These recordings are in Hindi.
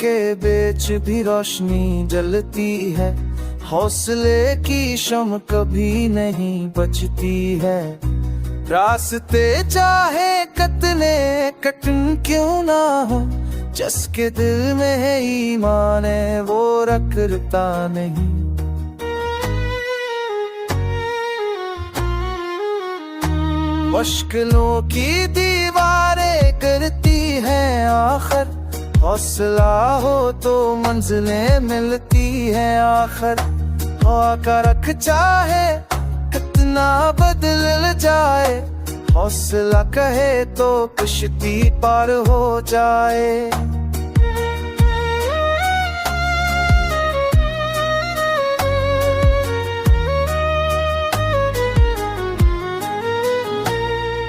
के बीच भी रोशनी जलती है, हौसले की शम कभी नहीं बचती है। रास्ते चाहे कितने कठिन क्यों ना हो, जिसके दिल में है ईमान है वो रखता नहीं। मुश्किलों की दीवारें करती हैं आखिर, हौसला हो तो मंजिलें मिलती हैं आखिर। हवा का रख चाहे कितना बदल जाए, हौसला कहे तो कश्ती पार हो जाए।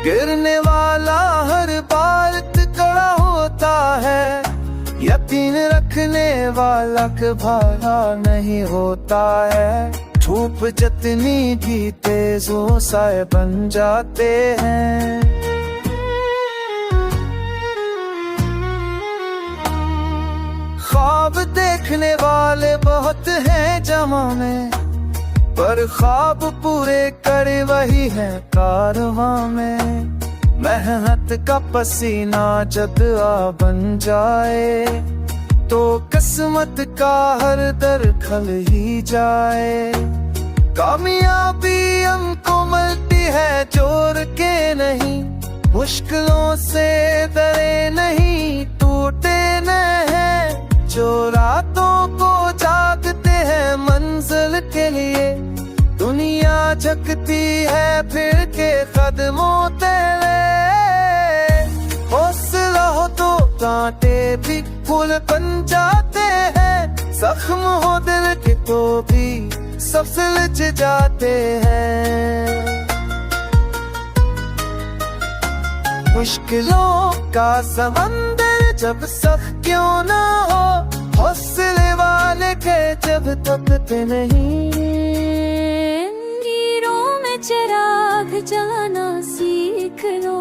गिरने वाला हर बार खड़ा होता है, यकीन रखने वाला कभारा नहीं होता है। धूप जितनी भी तेज हो साए बन जाते हैं। ख्वाब देखने वाले बहुत हैं जमां में, पर ख्वाब पूरे करे वही है कारवां में। मेहनत का पसीना जब आ बन जाए, तो किस्मत का हर दर खल ही जाए। कामयाबी हमको मिलती है जोर के नहीं, मुश्किलों से डरे नहीं टूटे नहीं। जो रातों को जागते हैं मंजिल के लिए, दुनिया झुकती है फिर के कदमों तेरे। हौसला हो तो कांटे भी फूल बन जाते हैं, जख्म हो दिल के तो भी सब सुलझ जाते हैं। मुश्किलों का समंदर जब सख्त क्यों ना हो, हौसले वाले के जब तकते नहीं। नीरों में चिराग जलाना सीख लो,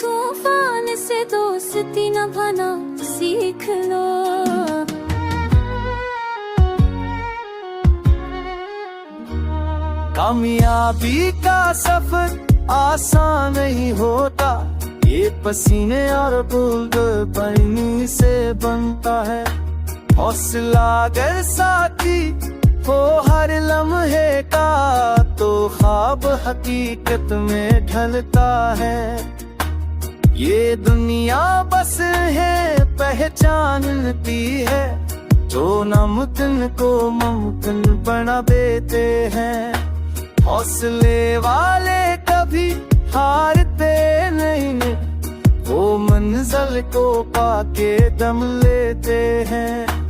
तूफान से दोस्ती निभाना सीख लो। कामयाबी का सफर आसान नहीं होता, ये पसीने और बूंद पानी से बनता है। हौसला अगर साथी हो हर लम्हे का, तो ख्वाब हकीकत में ढलता है। ये दुनिया बस है पहचानती है, जो नामुमकिन को मुमकिन बना देते हैं। हौसले वाले कभी हारते नहीं, वो मंजिल को पाके दम लेते हैं।